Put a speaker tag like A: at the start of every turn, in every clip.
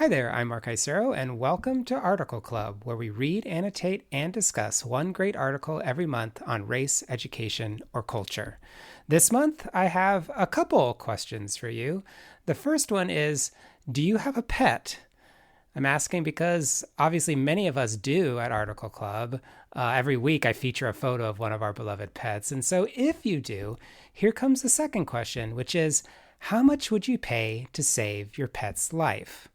A: Hi there, I'm Mark Isero, and welcome to Article Club, where we read, annotate, and discuss one great article every month on race, education, or culture. This month, I have a couple questions for you. The first one is, do you have a pet? I'm asking because obviously many of us do at Article Club. Every week I feature a photo of one of our beloved pets. And so if you do, here comes the second question, which is how much would you pay to save your pet's life?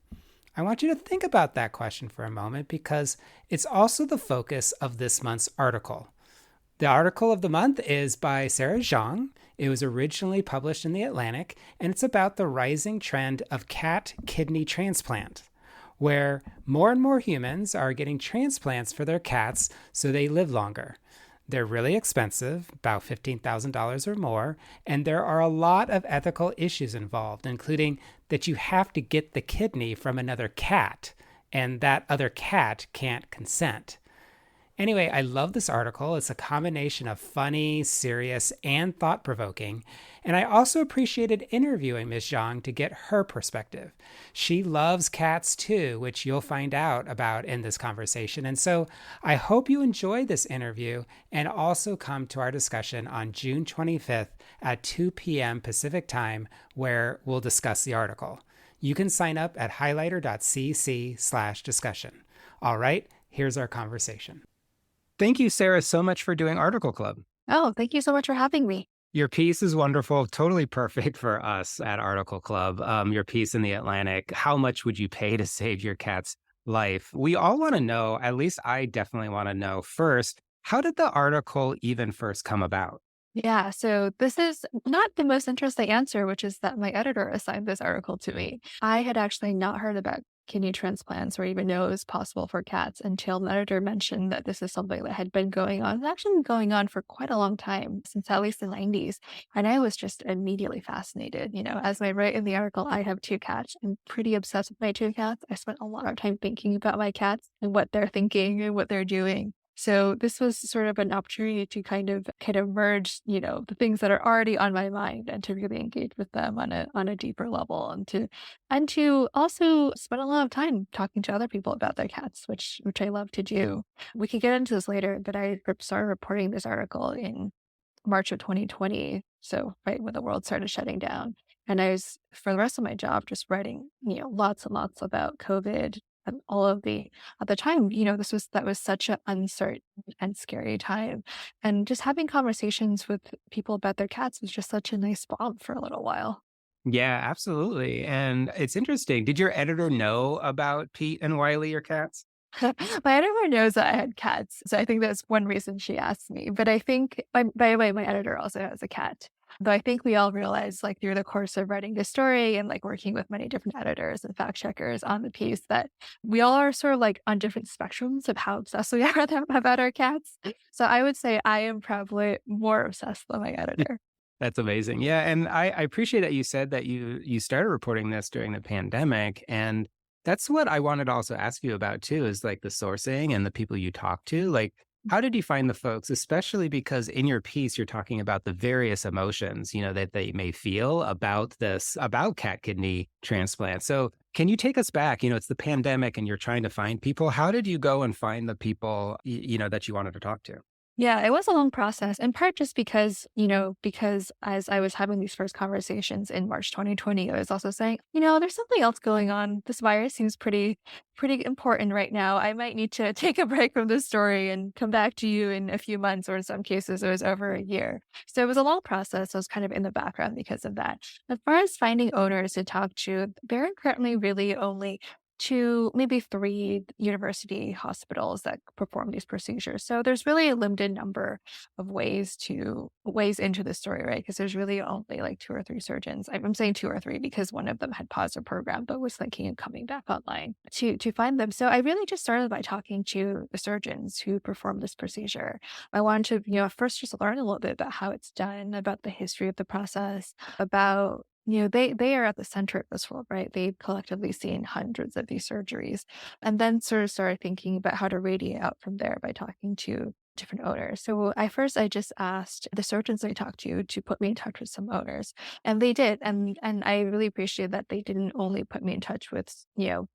A: I want you to think about that question for a moment because it's also the focus of this month's article. The article of the month is by Sarah Zhang. It was originally published in The Atlantic, and it's about the rising trend of cat kidney transplant, where more and more humans are getting transplants for their cats so they live longer. They're really expensive, about $15,000 or more, and there are a lot of ethical issues involved, including that you have to get the kidney from another cat, and that other cat can't consent. Anyway, I love this article. It's a combination of funny, serious, and thought provoking. And I also appreciated interviewing Ms. Zhang to get her perspective. She loves cats too, which you'll find out about in this conversation. And so I hope you enjoy this interview and also come to our discussion on June 25th at 2 p.m. Pacific time, where we'll discuss the article. You can sign up at highlighter.cc/discussion. All right, here's our conversation. Thank you, Sarah, so much for doing Article Club.
B: Oh, thank you so much for having me.
A: Your piece is wonderful, totally perfect for us at Article Club. Your piece in The Atlantic, how much would you pay to save your cat's life? We all want to know, at least I definitely want to know first, how did the article even first come about?
B: Yeah, so this is not the most interesting answer, which is that my editor assigned this article to me. I had actually not heard about kidney transplants or even know it was possible for cats until the editor mentioned that this is something that had been going on. It's actually been going on for quite a long time, since at least the 90s. And I was just immediately fascinated. As I write in the article, I have two cats. I'm pretty obsessed with my two cats. I spent a lot of time thinking about my cats and what they're thinking and what they're doing. So this was sort of an opportunity to kind of merge, the things that are already on my mind and to really engage with them on a deeper level and to also spend a lot of time talking to other people about their cats, which I love to do. We could get into this later, but I started reporting this article in March of 2020. So right when the world started shutting down. And I was, for the rest of my job, just writing, lots and lots about COVID and all of at the time, that was such an uncertain and scary time. And just having conversations with people about their cats was just such a nice bond for a little while.
A: Yeah, absolutely. And it's interesting. Did your editor know about Pete and Wiley, your cats?
B: My editor knows that I had cats, so I think that's one reason she asked me. But I think, by the way, my editor also has a cat. Though I think we all realized, like through the course of writing this story and like working with many different editors and fact checkers on the piece, that we all are sort of like on different spectrums of how obsessed we are about our cats. So I would say I am probably more obsessed than my editor.
A: That's amazing. Yeah, and I appreciate that you said that you started reporting this during the pandemic, and that's what I wanted to also ask you about too, is like the sourcing and the people you talk to. Like, how did you find the folks, especially because in your piece you're talking about the various emotions, that they may feel about about cat kidney transplant. So can you take us back? It's the pandemic and you're trying to find people. How did you go and find the people, that you wanted to talk to?
B: Yeah, it was a long process, in part just because as I was having these first conversations in March 2020, I was also saying, there's something else going on. This virus seems pretty important right now. I might need to take a break from this story and come back to you in a few months, or in some cases, it was over a year. So it was a long process. I was kind of in the background because of that. As far as finding owners to talk to, there are currently really only two, maybe three university hospitals that perform these procedures. So there's really a limited number of ways into the story, right? Because there's really only like two or three surgeons. I'm saying two or three because one of them had paused the program, but was thinking of coming back online to find them. So I really just started by talking to the surgeons who perform this procedure. I wanted to, first just learn a little bit about how it's done, about the history of the process, about they are at the center of this world, right? They've collectively seen hundreds of these surgeries, and then sort of started thinking about how to radiate out from there by talking to different owners. So I just asked the surgeons I talked to put me in touch with some owners, and they did. And I really appreciate that they didn't only put me in touch with,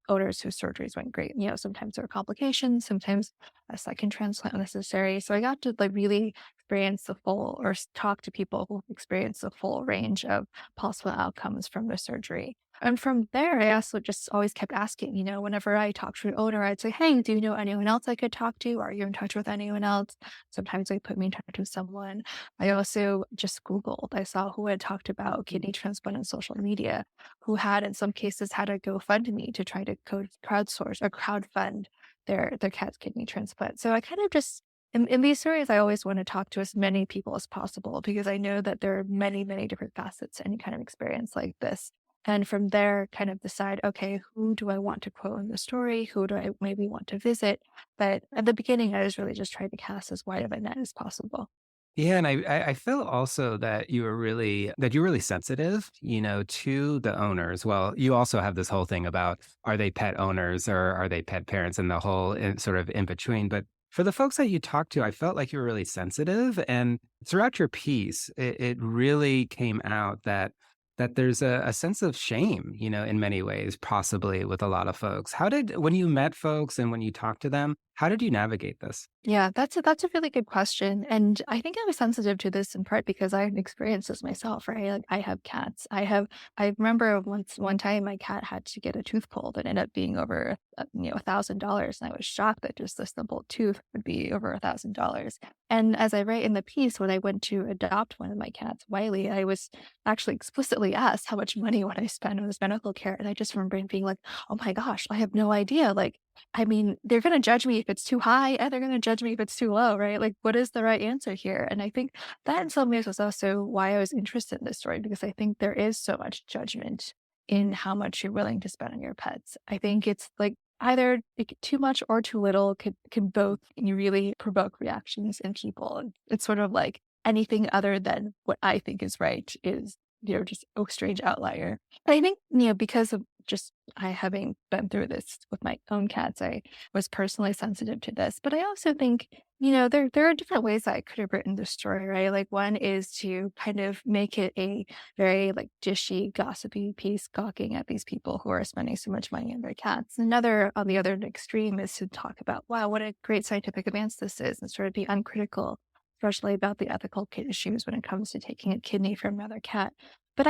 B: owners whose surgeries went great. Sometimes there are complications, sometimes a second transplant necessary. So I got to like really experience the full or talk to people who experience the full range of possible outcomes from the surgery. And from there, I also just always kept asking, whenever I talked to an owner, I'd say, hey, do you know anyone else I could talk to? Are you in touch with anyone else? Sometimes they put me in touch with someone. I also just Googled. I saw who had talked about kidney transplant on social media, who had, in some cases, had a GoFundMe to try to crowdsource or crowdfund their cat's kidney transplant. So I kind of just in these stories, I always want to talk to as many people as possible because I know that there are many, many different facets to any kind of experience like this. And from there, kind of decide, okay, who do I want to quote in the story? Who do I maybe want to visit? But at the beginning, I was really just trying to cast as wide of a net as possible.
A: Yeah, and I felt also that you're really sensitive, to the owners. Well, you also have this whole thing about are they pet owners or are they pet parents and the whole sort of in between. But for the folks that you talked to, I felt like you were really sensitive, and throughout your piece, it really came out that there's a sense of shame, in many ways, possibly with a lot of folks. When you met folks and when you talked to them, how did you navigate this?
B: Yeah, that's a really good question. And I think I was sensitive to this in part because I've experienced this myself, right? Like I have cats. I remember one time my cat had to get a tooth pulled and ended up being over $1,000. And I was shocked that just a simple tooth would be over $1,000. And as I write in the piece, when I went to adopt one of my cats, Wiley, I was actually explicitly asked how much money would I spend on this medical care. And I just remember being like, oh my gosh, I have no idea. Like I mean, they're gonna judge me if it's too high, and they're gonna judge me if it's too low, right? Like, what is the right answer here? And I think that in some ways was also why I was interested in this story, because I think there is so much judgment in how much you're willing to spend on your pets. I think it's like either like too much or too little can both really provoke reactions in people. And it's sort of like anything other than what I think is right is, just a strange outlier. I think, because of just I having been through this with my own cats, I was personally sensitive to this. But I also think, there are different ways that I could have written the story, right? Like one is to kind of make it a very like dishy, gossipy piece, gawking at these people who are spending so much money on their cats. Another on the other extreme is to talk about, wow, what a great scientific advance this is, and sort of be uncritical, especially about the ethical issues when it comes to taking a kidney from another cat. But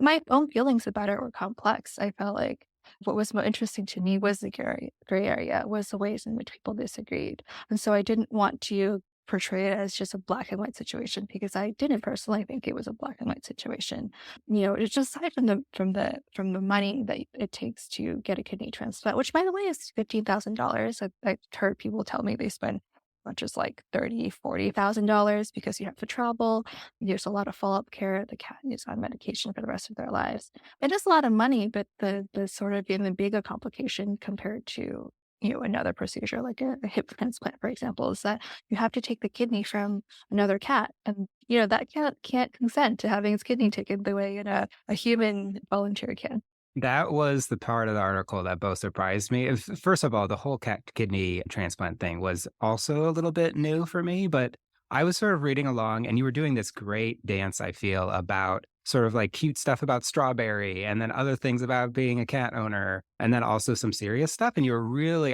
B: my own feelings about it were complex. I felt like what was more interesting to me was the gray area, was the ways in which people disagreed. And so I didn't want to portray it as just a black and white situation because I didn't personally think it was a black and white situation. It's just aside from the money that it takes to get a kidney transplant, which by the way is $15,000. I've heard people tell me they spend much as like $30,000, $40,000 because you have to travel. There's a lot of follow-up care. The cat is on medication for the rest of their lives. It is a lot of money, but the sort of even bigger complication compared to another procedure like a hip transplant, for example, is that you have to take the kidney from another cat, and that cat can't consent to having its kidney taken the way a human volunteer can.
A: That was the part of the article that both surprised me. First of all, the whole cat kidney transplant thing was also a little bit new for me, but I was sort of reading along and you were doing this great dance, I feel, about sort of like cute stuff about strawberry and then other things about being a cat owner and then also some serious stuff. And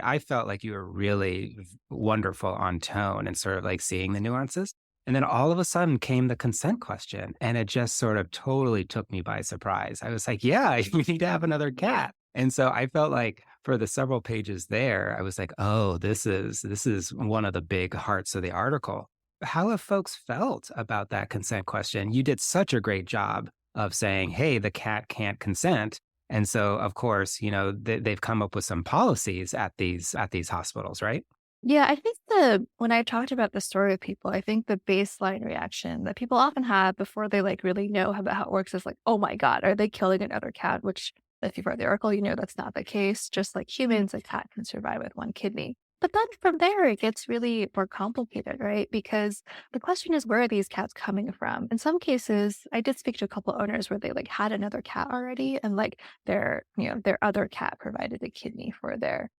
A: I felt like you were really wonderful on tone and sort of like seeing the nuances. And then all of a sudden came the consent question, and it just sort of totally took me by surprise. I was like, yeah, we need to have another cat. And so I felt like for the several pages there, I was like, oh, this is one of the big hearts of the article. How have folks felt about that consent question? You did such a great job of saying, hey, the cat can't consent. And so, of course, they've come up with some policies at these hospitals, right?
B: Yeah, I think when I talked about the story with people, I think the baseline reaction that people often have before they like really know about how it works is like, oh my God, are they killing another cat? Which if you've read the article, that's not the case. Just like humans, a cat can survive with one kidney. But then from there, it gets really more complicated, right? Because the question is, where are these cats coming from? In some cases, I did speak to a couple owners where they like had another cat already, and like their other cat provided a kidney for their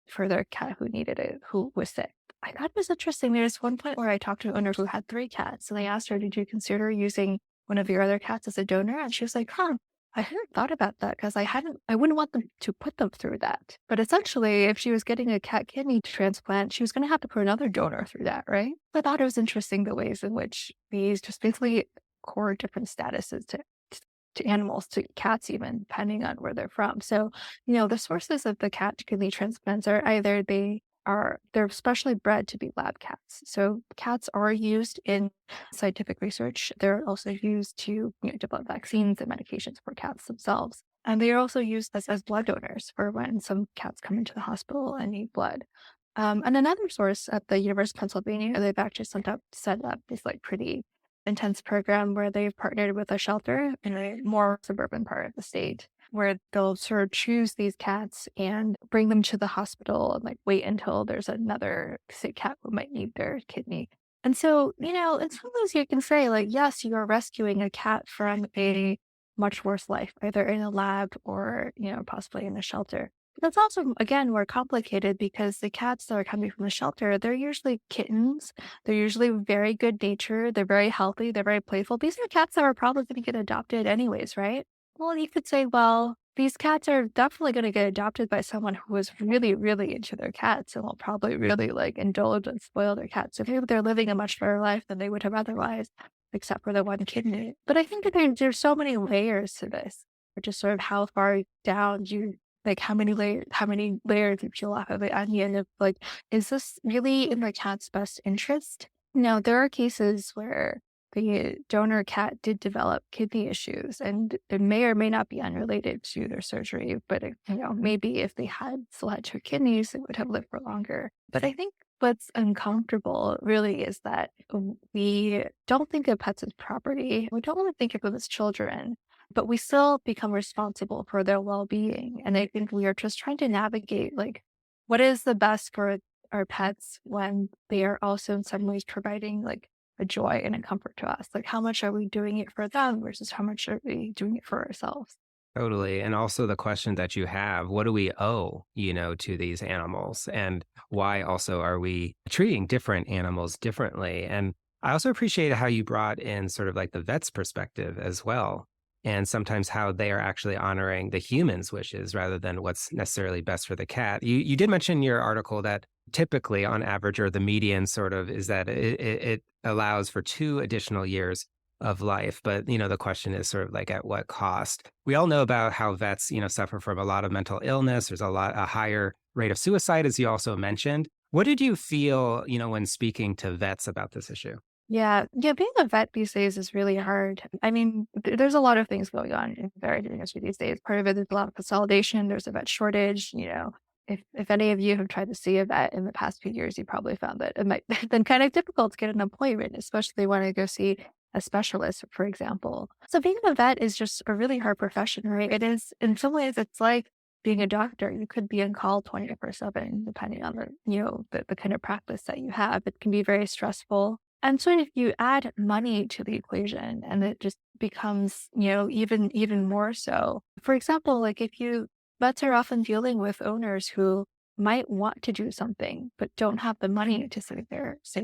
B: cat who needed it, who was sick. I thought it was interesting. There's one point where I talked to an owner who had 3 cats, and I asked her, "Did you consider using one of your other cats as a donor?" And she was like, "Huh, I hadn't thought about that because I wouldn't want them to put them through that." But essentially, if she was getting a cat kidney transplant, she was going to have to put another donor through that, right? I thought it was interesting the ways in which these just basically core different statuses to animals, to cats even, depending on where they're from. So, the sources of the cat kidney transplants are either they're specially bred to be lab cats. So cats are used in scientific research. They're also used to develop vaccines and medications for cats themselves. And they are also used as blood donors for when some cats come into the hospital and need blood. And another source at the University of Pennsylvania, they've actually set up this like pretty intense program where they've partnered with a shelter in a more suburban part of the state where they'll sort of choose these cats and bring them to the hospital and like wait until there's another sick cat who might need their kidney. And so, in some ways you can say like, yes, you are rescuing a cat from a much worse life, either in a lab or, possibly in a shelter. That's also, again, more complicated because the cats that are coming from the shelter, they're usually kittens. They're usually very good natured. They're very healthy. They're very playful. These are cats that are probably going to get adopted anyways, right? Well, you could say, well, these cats are definitely going to get adopted by someone who is really, really into their cats and will probably really like indulge and spoil their cats. So maybe they're living a much better life than they would have otherwise, except for the one kidney. But I think that there's so many layers to this, or just sort of how far down you like how many layers you peel off of the onion of like, is this really in the cat's best interest? No, there are cases where the donor cat did develop kidney issues, and it may or may not be unrelated to their surgery, but maybe if they had still had 2 kidneys, they would have lived for longer. But I think what's uncomfortable really is that we don't think of pets as property. We don't want to think of them as children, but we still become responsible for their well-being. And I think we are just trying to navigate like what is the best for our pets when they are also in some ways providing like a joy and a comfort to us. Like how much are we doing it for them versus how much are we doing it for ourselves?
A: Totally. And also the question that you have, what do we owe, to these animals? And why also are we treating different animals differently? And I also appreciate how you brought in sort of like the vet's perspective as well. And sometimes how they are actually honoring the human's wishes rather than what's necessarily best for the cat. You did mention in your article that typically on average or the median sort of is that it allows for 2 additional years of life. But, the question is sort of like at what cost? We all know about how vets, suffer from a lot of mental illness. There's a higher rate of suicide, as you also mentioned. What did you feel, when speaking to vets about this issue?
B: Yeah, yeah, being a vet these days is really hard. I mean, there's a lot of things going on in the veterinary industry these days. Part of it is a lot of consolidation. There's a vet shortage. If any of you have tried to see a vet in the past few years, you probably found that it might have been kind of difficult to get an appointment, especially when I go see a specialist, for example. So being a vet is just a really hard profession, right? It is in some ways it's like being a doctor. You could be on call 24/7, depending on the kind of practice that you have. It can be very stressful. And so if you add money to the equation and it just becomes, even more so. For example, like if you vets are often dealing with owners who might want to do something but don't have the money to save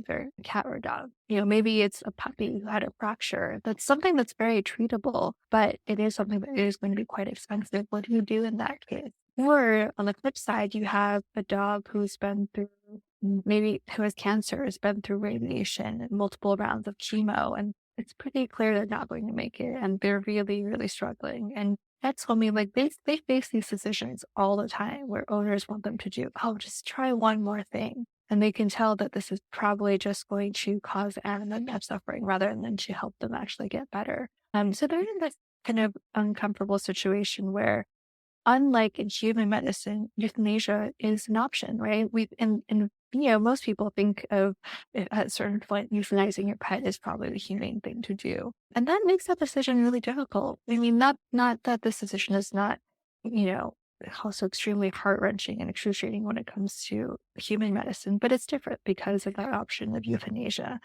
B: their cat or dog. Maybe it's a puppy who had a fracture. That's something that's very treatable, but it is something that is going to be quite expensive. What do you do in that case? Or on the flip side, you have a dog who's been through maybe who has cancer, has been through radiation and multiple rounds of chemo, and it's pretty clear they're not going to make it, and they're really, really struggling. And that's told me like they face these decisions all the time where owners want them to do, oh, just try one more thing. And they can tell that this is probably just going to cause them more suffering rather than to help them actually get better. So they're in this kind of uncomfortable situation where unlike in human medicine, euthanasia is an option, right? Most people think of at a certain point euthanizing your pet is probably the humane thing to do, and that makes that decision really difficult. I mean, not that this decision is not, you know, also extremely heart wrenching and excruciating when it comes to human medicine, but it's different because of that option of euthanasia.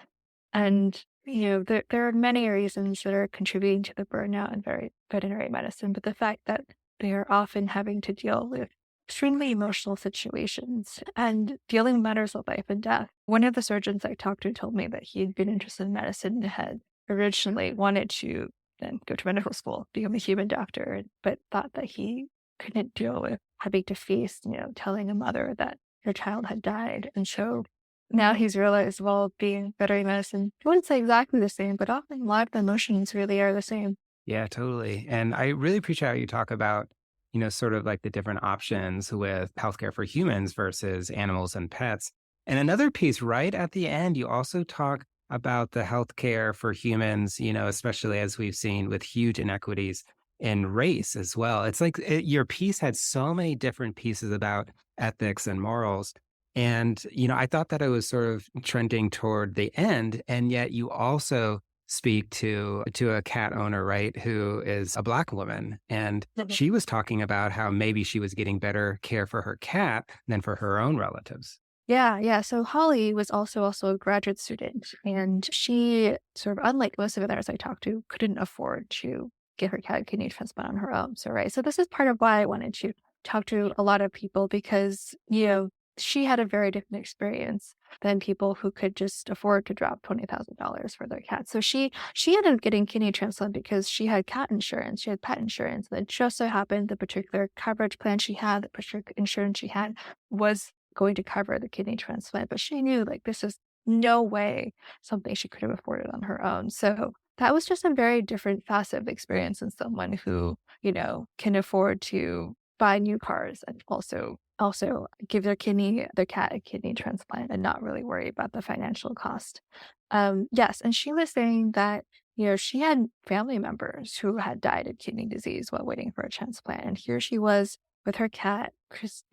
B: And, there are many reasons that are contributing to the burnout in veterinary medicine, but the fact that they are often having to deal with extremely emotional situations and dealing matters of life and death. One of the surgeons I talked to told me that he had been interested in medicine and had originally wanted to then go to medical school, become a human doctor, but thought that he couldn't deal with having to face, telling a mother that her child had died. And so now he's realized, well, being veterinary medicine, I wouldn't say exactly the same, but often a lot of the emotions really are the same.
A: Yeah, totally. And I really appreciate how you talk about, sort of like the different options with healthcare for humans versus animals and pets. And another piece right at the end, you also talk about the healthcare for humans, especially as we've seen with huge inequities in race as well. It's like your piece had so many different pieces about ethics and morals. And, I thought that it was sort of trending toward the end. And yet you also speak to a cat owner, right, who is a Black woman, and
B: Mhm.
A: she was talking about how maybe she was getting better care for her cat than for her own relatives.
B: Yeah, yeah. So Holly was also a graduate student, and she sort of, unlike most of the others I talked to, couldn't afford to get her cat a kidney transplant on her own. So right. So this is part of why I wanted to talk to a lot of people because, she had a very different experience than people who could just afford to drop $20,000 for their cat. So she ended up getting kidney transplant because she had cat insurance, she had pet insurance. And it just so happened the particular coverage plan she had, the particular insurance she had was going to cover the kidney transplant, but she knew like this is no way something she could have afforded on her own. So that was just a very different facet of experience than someone who, can afford to buy new cars and also give their cat a kidney transplant and not really worry about the financial cost. Yes, and she was saying that she had family members who had died of kidney disease while waiting for a transplant, and here she was with her cat,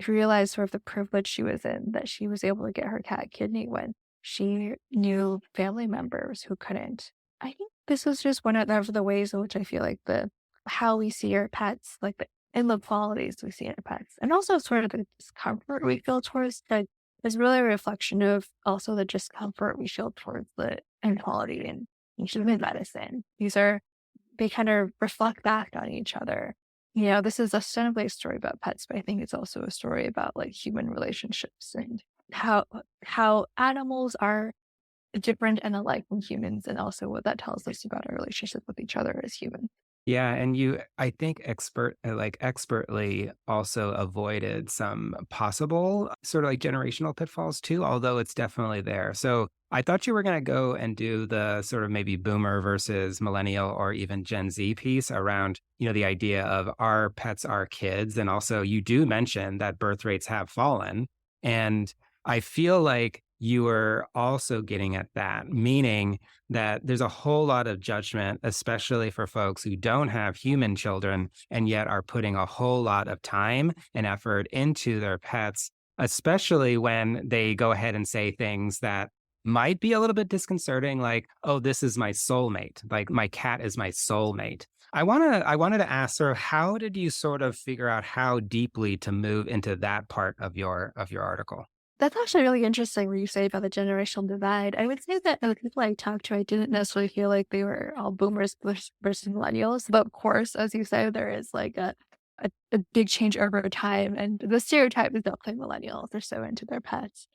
B: realized sort of the privilege she was in, that she was able to get her cat a kidney when she knew family members who couldn't. I think this was just one of the ways in which I feel like the how we see our pets, like the inequalities we see in our pets, and also sort of the discomfort we feel towards that is really a reflection of also the discomfort we feel towards the inequality in human medicine. They kind of reflect back on each other. This is ostensibly a story about pets, but I think it's also a story about like human relationships and how animals are different and alike from humans, and also what that tells us about our relationship with each other as humans.
A: Yeah, and I think expertly also avoided some possible sort of like generational pitfalls too, although it's definitely there. So I thought you were going to go and do the sort of maybe boomer versus millennial or even Gen Z piece around, the idea of our pets, our kids. And also you do mention that birth rates have fallen. And I feel like you were also getting at that, meaning that there's a whole lot of judgment, especially for folks who don't have human children and yet are putting a whole lot of time and effort into their pets, especially when they go ahead and say things that might be a little bit disconcerting, like, oh, this is my soulmate, like my cat is my soulmate. I wanted to ask, sort of, how did you sort of figure out how deeply to move into that part of your article?
B: That's actually really interesting what you say about the generational divide. I would say that the people I talked to, I didn't necessarily feel like they were all boomers versus millennials. But of course, as you say, there is like a big change over time. And the stereotype is definitely millennials. They're so into their pets.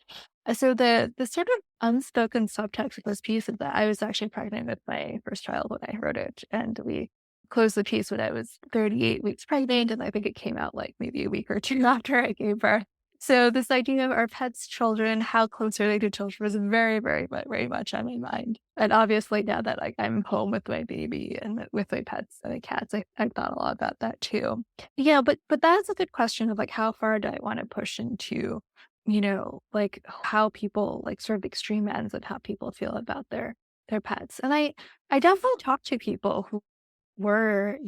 B: So the sort of unspoken subtext of this piece is that I was actually pregnant with my first child when I wrote it. And we closed the piece when I was 38 weeks pregnant. And I think it came out like maybe a week or two after I gave birth. So this idea of our pets' children, how close are they to children, was very, very much on my mind. And obviously now that like I'm home with my baby and with my pets and the cats, I thought a lot about that too. Yeah, but that's a good question of like how far do I want to push into, like how people like sort of extreme ends of how people feel about their pets. And I definitely talk to people who were,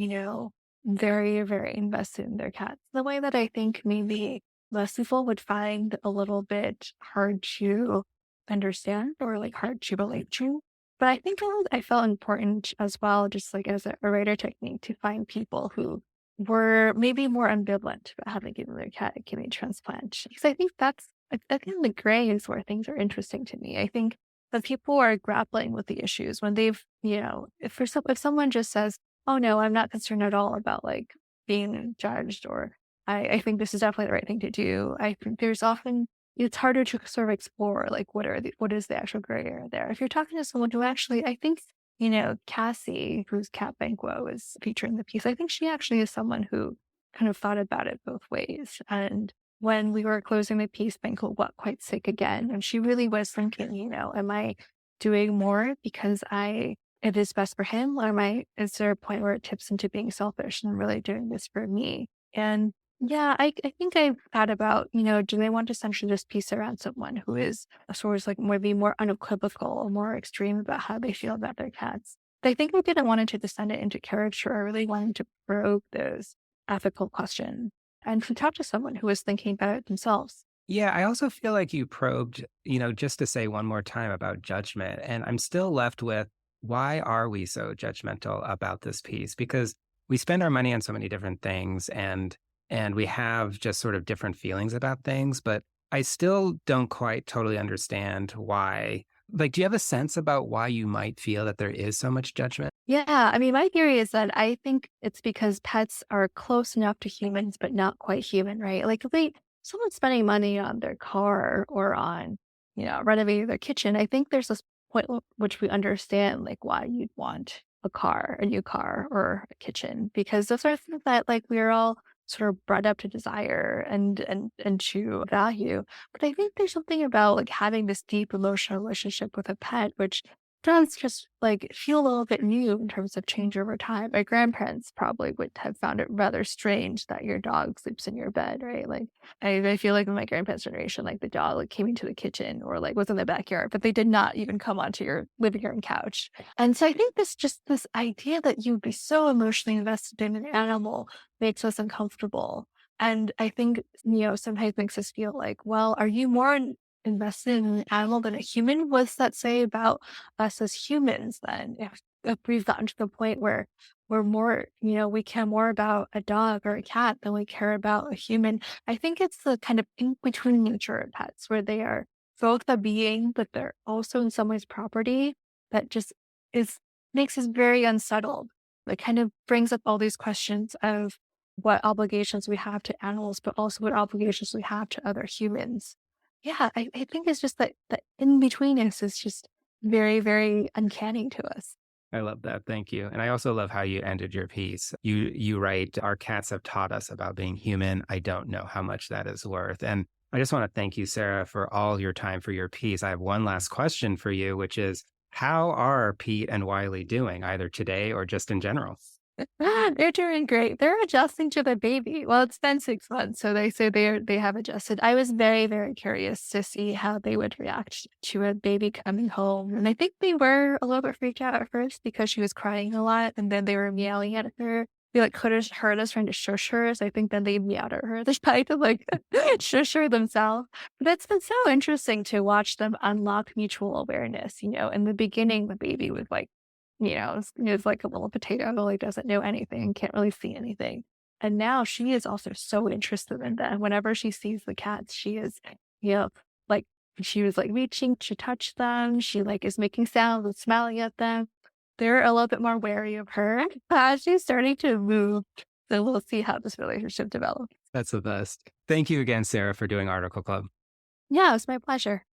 B: very, very invested in their cats. The way that I think maybe most people would find a little bit hard to understand or like hard to relate to. But I think I felt important as well, just like as a writer technique, to find people who were maybe more ambivalent about having given their cat a kidney transplant. Because I think I think the gray is where things are interesting to me. I think that people are grappling with the issues when they've, if someone just says, oh no, I'm not concerned at all about like being judged, or I think this is definitely the right thing to do. I think there's often it's harder to sort of explore like what is the actual gray area there. If you're talking to someone who actually, I think, Cassie, whose cat Banquo is featured in the piece, I think she actually is someone who kind of thought about it both ways. And when we were closing the piece, Banquo got quite sick again, and she really was thinking, am I doing more because it is best for him, or is there a point where it tips into being selfish and I'm really doing this for me? And yeah, I think I've thought about, do they want to center this piece around someone who is a sort of like maybe more unequivocal or more extreme about how they feel about their cats? But I think I didn't want it to descend it into caricature. I really wanted to probe those ethical questions and to talk to someone who was thinking about it themselves.
A: Yeah, I also feel like you probed, just to say one more time about judgment. And I'm still left with why are we so judgmental about this piece? Because we spend our money on so many different things and we have just sort of different feelings about things, but I still don't quite totally understand why. Like, do you have a sense about why you might feel that there is so much judgment?
B: Yeah, I mean, my theory is that I think it's because pets are close enough to humans, but not quite human, right? Like if someone's spending money on their car or on, renovating their kitchen, I think there's this point which we understand like why you'd want a new car or a kitchen, because those are things that like we're all sort of brought up to desire and to value. But I think there's something about like having this deep emotional relationship with a pet, which does just like feel a little bit new in terms of change over time. My grandparents probably would have found it rather strange that your dog sleeps in your bed, right? Like I feel like in my grandparents' generation, like the dog like came into the kitchen or like was in the backyard, but they did not even come onto your living room couch. And so I think this idea that you'd be so emotionally invested in an animal makes us uncomfortable. And I think, sometimes makes us feel like, well, are you more invested in an animal than a human? What's that say about us as humans then? If we've gotten to the point where we're more, we care more about a dog or a cat than we care about a human. I think it's the kind of in between nature of pets where they are both a being, but they're also in some ways property that just is makes us very unsettled. It kind of brings up all these questions of what obligations we have to animals, but also what obligations we have to other humans. Yeah, I think it's just that the in betweenness is just very, very uncanny to us.
A: I love that. Thank you. And I also love how you ended your piece. You write, our cats have taught us about being human. I don't know how much that is worth. And I just want to thank you, Sarah, for all your time for your piece. I have one last question for you, which is how are Pete and Wiley doing, either today or just in general?
B: They're doing great. They're adjusting to the baby. Well, it's been 6 months, so they say they have adjusted. I was very, very curious to see how they would react to a baby coming home, and I think they were a little bit freaked out at first because she was crying a lot, and then they were meowing at her. They, like, could have heard us trying to shush her, so I think then they meowed at her. They tried to, like, shush her themselves. But it's been so interesting to watch them unlock mutual awareness, In the beginning, the baby was, like, it's like a little potato, like doesn't know anything, can't really see anything. And now she is also so interested in them. Whenever she sees the cats, she is, you know, like she was like reaching to touch them. She like is making sounds and smiling at them. They're a little bit more wary of her as she's starting to move. So we'll see how this relationship develops.
A: That's the best. Thank you again, Sarah, for doing Article Club.
B: Yeah, it's my pleasure.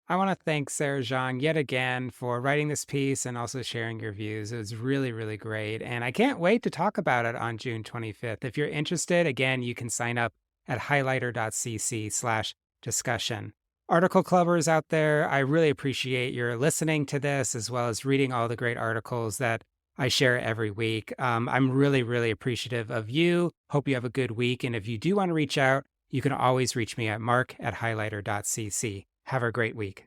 A: I want to thank Sarah Zhang yet again for writing this piece and also sharing your views. It was really, really great. And I can't wait to talk about it on June 25th. If you're interested, again, you can sign up at highlighter.cc/discussion. Article Clubbers out there, I really appreciate your listening to this as well as reading all the great articles that I share every week. I'm really, really appreciative of you. Hope you have a good week. And if you do want to reach out, you can always reach me at mark@highlighter.cc. Have a great week.